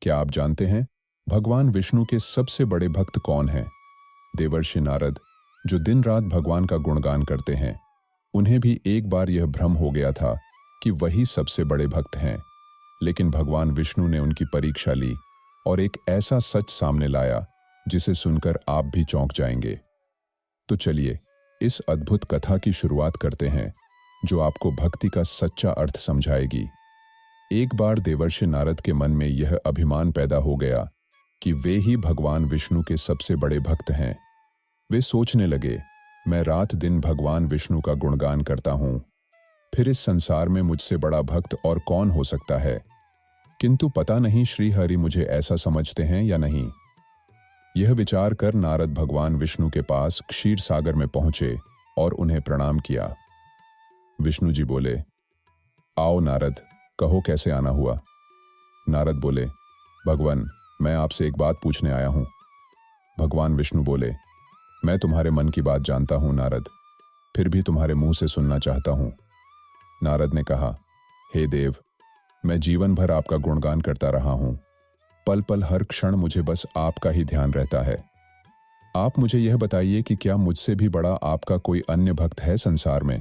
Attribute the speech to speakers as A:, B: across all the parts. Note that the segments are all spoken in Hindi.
A: क्या आप जानते हैं भगवान विष्णु के सबसे बड़े भक्त कौन हैं? देवर्षि नारद, जो दिन रात भगवान का गुणगान करते हैं। उन्हें भी एक बार यह भ्रम हो गया था कि वही सबसे बड़े भक्त हैं, लेकिन भगवान विष्णु ने उनकी परीक्षा ली और एक ऐसा सच सामने लाया जिसे सुनकर आप भी चौंक जाएंगे। तो चलिए इस अद्भुत कथा की शुरुआत करते हैं, जो आपको भक्ति का सच्चा अर्थ समझाएगी। एक बार देवर्षि नारद के मन में यह अभिमान पैदा हो गया कि वे ही भगवान विष्णु के सबसे बड़े भक्त हैं। वे सोचने लगे, मैं रात दिन भगवान विष्णु का गुणगान करता हूं, फिर इस संसार में मुझसे बड़ा भक्त और कौन हो सकता है। किंतु पता नहीं श्री हरि मुझे ऐसा समझते हैं या नहीं। यह विचार कर नारद भगवान विष्णु के पास क्षीर सागर में पहुंचे और उन्हें प्रणाम किया। विष्णु जी बोले, आओ नारद, कहो कैसे आना हुआ। नारद बोले, भगवान, मैं आपसे एक बात पूछने आया हूं। भगवान विष्णु बोले, मैं तुम्हारे मन की बात जानता हूं नारद, फिर भी तुम्हारे मुंह से सुनना चाहता हूं। नारद ने कहा, हे देव, मैं जीवन भर आपका गुणगान करता रहा हूं। पल पल हर क्षण मुझे बस आपका ही ध्यान रहता है। आप मुझे यह बताइए कि क्या मुझसे भी बड़ा आपका कोई अन्य भक्त है संसार में।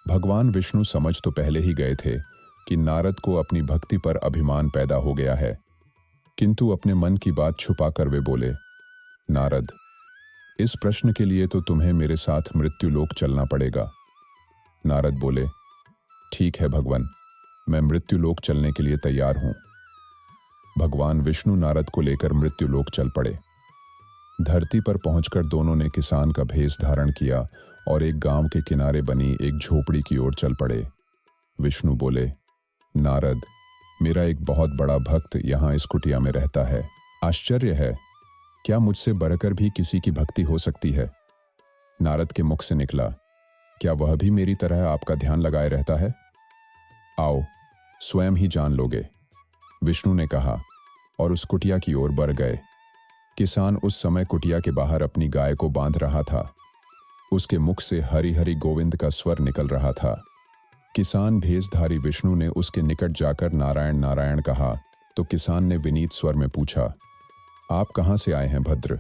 A: भगवान विष्णु समझ तो पहले ही गए थे कि नारद को अपनी भक्ति पर अभिमान पैदा हो गया है, किंतु अपने मन की बात छुपाकर वे बोले, नारद, इस प्रश्न के लिए तो तुम्हें मेरे साथ मृत्युलोक चलना पड़ेगा। नारद बोले, ठीक है भगवान, मैं मृत्युलोक चलने के लिए तैयार हूं। भगवान विष्णु नारद को लेकर मृत्युलोक चल पड़े। धरती पर पहुंचकर दोनों ने किसान का भेष धारण किया और एक गांव के किनारे बनी एक झोपड़ी की ओर चल पड़े। विष्णु बोले, नारद, मेरा एक बहुत बड़ा भक्त यहाँ इस कुटिया में रहता है। आश्चर्य है, क्या मुझसे बढ़कर भी किसी की भक्ति हो सकती है। नारद के मुख से निकला, क्या वह भी मेरी तरह आपका ध्यान लगाए रहता है। आओ, स्वयं ही जान लोगे। विष्णु ने कहा और उस कुटिया की ओर बढ़ गए। किसान उस समय कुटिया के बाहर अपनी गाय को बांध रहा था। उसके मुख से हरि हरि गोविंद का स्वर निकल रहा था। किसान भेषधारी विष्णु ने उसके निकट जाकर नारायण नारायण कहा तो किसान ने विनीत स्वर में पूछा, आप कहां से आए हैं भद्र?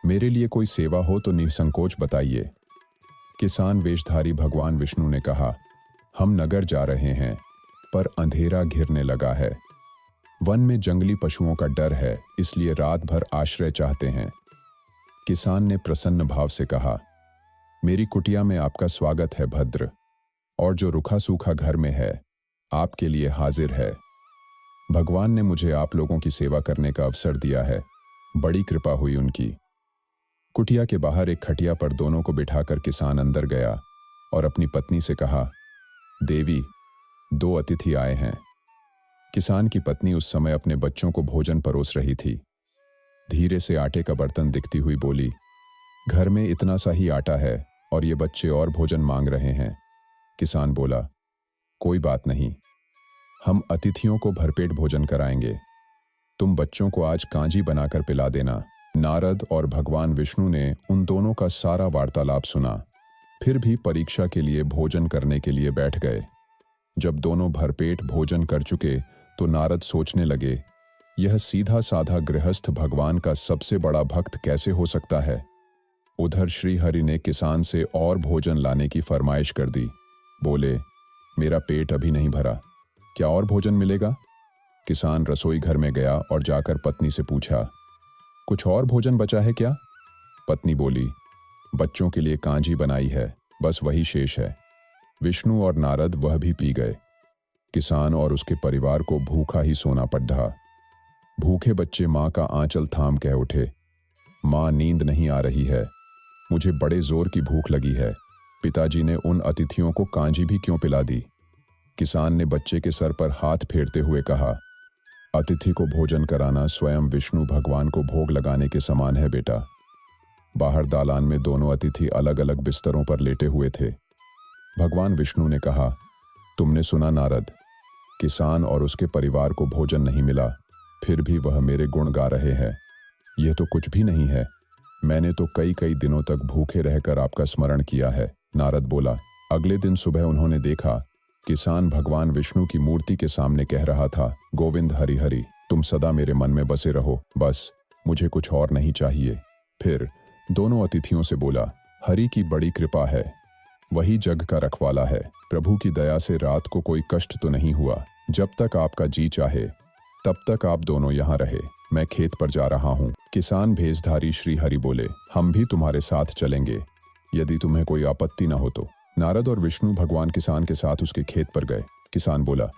A: मेरे लिए कोई सेवा हो तो निसंकोच बताइए। किसान वेशधारी भगवान विष्णु ने कहा, हम नगर जा रहे हैं, पर अंधेरा घिरने लगा है। वन में जंगली पशुओं का डर है, इसलिए रात भर आश्रय चाहते हैं। किसान ने प्रसन्न भाव से कहा, मेरी कुटिया में आपका स्वागत है भद्र, और जो रूखा सूखा घर में है आपके लिए हाजिर है। भगवान ने मुझे आप लोगों की सेवा करने का अवसर दिया है, बड़ी कृपा हुई उनकी। कुटिया के बाहर एक खटिया पर दोनों को बिठाकर किसान अंदर गया और अपनी पत्नी से कहा, देवी, 2 अतिथि आए हैं। किसान की पत्नी उस समय अपने बच्चों को भोजन परोस रही थी। धीरे से आटे का बर्तन दिखती हुई बोली, घर में इतना सा ही आटा है और ये बच्चे और भोजन मांग रहे हैं। किसान बोला, कोई बात नहीं, हम अतिथियों को भरपेट भोजन कराएंगे। तुम बच्चों को आज कांजी बनाकर पिला देना। नारद और भगवान विष्णु ने उन दोनों का सारा वार्तालाप सुना, फिर भी परीक्षा के लिए भोजन करने के लिए बैठ गए। जब दोनों भरपेट भोजन कर चुके तो नारद सोचने लगे, यह सीधा साधा गृहस्थ भगवान का सबसे बड़ा भक्त कैसे हो सकता है। उधर श्री हरि ने किसान से और भोजन लाने की फरमाइश कर दी। बोले, मेरा पेट अभी नहीं भरा, क्या और भोजन मिलेगा। किसान रसोई घर में गया और जाकर पत्नी से पूछा, कुछ और भोजन बचा है क्या। पत्नी बोली, बच्चों के लिए कांजी बनाई है, बस वही शेष है। विष्णु और नारद वह भी पी गए। किसान और उसके परिवार को भूखा ही सोना पड़ा। भूखे बच्चे माँ का आंचल थाम कह उठे, माँ, नींद नहीं आ रही है, मुझे बड़े जोर की भूख लगी है। पिताजी ने उन अतिथियों को कांजी भी क्यों पिला दी। किसान ने बच्चे के सर पर हाथ फेरते हुए कहा, अतिथि को भोजन कराना स्वयं विष्णु भगवान को भोग लगाने के समान है बेटा। बाहर दालान में दोनों अतिथि अलग अलग बिस्तरों पर लेटे हुए थे। भगवान विष्णु ने कहा, तुमने सुना नारद, किसान और उसके परिवार को भोजन नहीं मिला, फिर भी वह मेरे गुण गा रहे हैं। यह तो कुछ भी नहीं है, मैंने तो कई कई दिनों तक भूखे रहकर आपका स्मरण किया है। नारद बोला, अगले दिन सुबह उन्होंने देखा किसान भगवान विष्णु की मूर्ति के सामने कह रहा था, गोविंद हरि हरि। तुम सदा मेरे मन में बसे रहो, बस मुझे कुछ और नहीं चाहिए। फिर दोनों अतिथियों से बोला, हरि की बड़ी कृपा है, वही जग का रखवाला है। प्रभु की दया से रात को कोई कष्ट तो नहीं हुआ। जब तक आपका जी चाहे तब तक आप दोनों यहाँ रहे। मैं खेत पर जा रहा हूँ। किसान भेषधारी श्री हरि बोले, हम भी तुम्हारे साथ चलेंगे, यदि तुम्हें कोई आपत्ति न हो तो। नारद और विष्णु भगवान किसान के साथ उसके खेत पर गए। किसान बोला,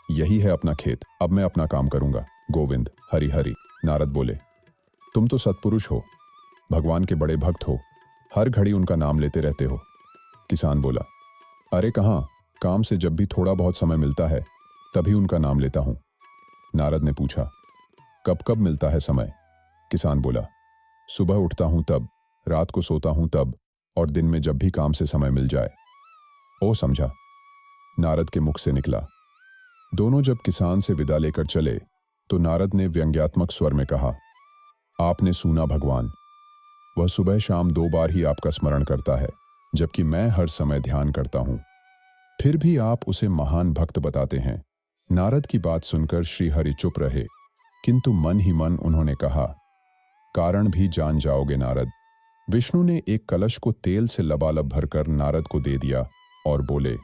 A: यही है अपना खेत, अब मैं अपना काम करूंगा। गोविंद हरि हरि। नारद बोले, तुम तो सत्पुरुष हो, भगवान के बड़े भक्त हो, हर घड़ी उनका नाम लेते रहते हो। किसान बोला, अरे कहाँ, काम से जब भी थोड़ा बहुत समय मिलता है तभी उनका नाम लेता हूं। नारद ने पूछा, कब कब मिलता है समय? किसान बोला, सुबह उठता हूं तब, रात को सोता हूं तब, और दिन में जब भी काम से समय मिल जाए। ओ समझा, नारद के मुख से निकला। दोनों जब किसान से विदा लेकर चले तो नारद ने व्यंग्यात्मक स्वर में कहा, आपने सुना भगवान, वह सुबह शाम 2 बार ही आपका स्मरण करता है, जबकि मैं हर समय ध्यान करता हूं। फिर भी आप उसे महान भक्त बताते हैं। नारद की बात सुनकर श्री हरि चुप रहे, किंतु मन ही मन उन्होंने कहा, कारण भी जान जाओगे नारद। विष्णु ने एक कलश को तेल से लबालब भरकर नारद को दे दिया और बोले,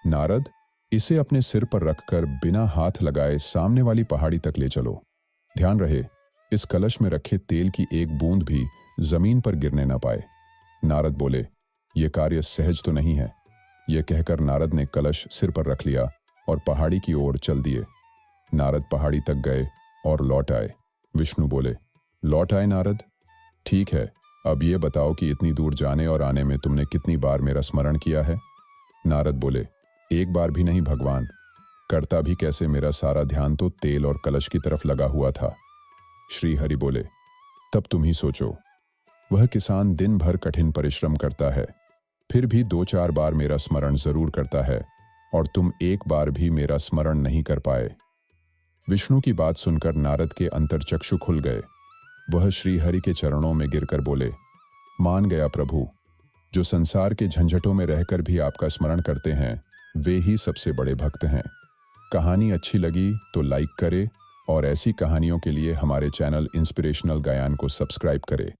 A: नारद, इसे अपने सिर पर रखकर बिना हाथ लगाए सामने वाली पहाड़ी तक ले चलो। ध्यान रहे, इस कलश में रखे तेल की एक बूंद भी जमीन पर गिरने न पाए। नारद बोले, यह कार्य सहज तो नहीं है। यह कहकर नारद ने कलश सिर पर रख लिया और पहाड़ी की ओर चल दिए। नारद पहाड़ी तक गए और लौट आए। विष्णु बोले, लौट आए नारद? ठीक है, अब ये बताओ कि इतनी दूर जाने और आने में तुमने कितनी बार मेरा स्मरण किया है? नारद बोले, एक बार भी नहीं भगवान, करता भी कैसे, मेरा सारा ध्यान तो तेल और कलश की तरफ लगा हुआ था। श्री हरि बोले, तब तुम ही सोचो। वह किसान दिन भर कठिन परिश्रम करता है, फिर भी 2-4 बार मेरा स्मरण जरूर करता है, और तुम एक बार भी मेरा स्मरण नहीं कर पाए। विष्णु की बात सुनकर नारद के अंतर्चक्षु खुल गए। वह श्री हरि के चरणों में गिरकर बोले, मान गया प्रभु, जो संसार के झंझटों में रहकर भी आपका स्मरण करते हैं वे ही सबसे बड़े भक्त हैं। कहानी अच्छी लगी तो लाइक करें और ऐसी कहानियों के लिए हमारे चैनल इंस्पिरेशनल गायन को सब्सक्राइब करें।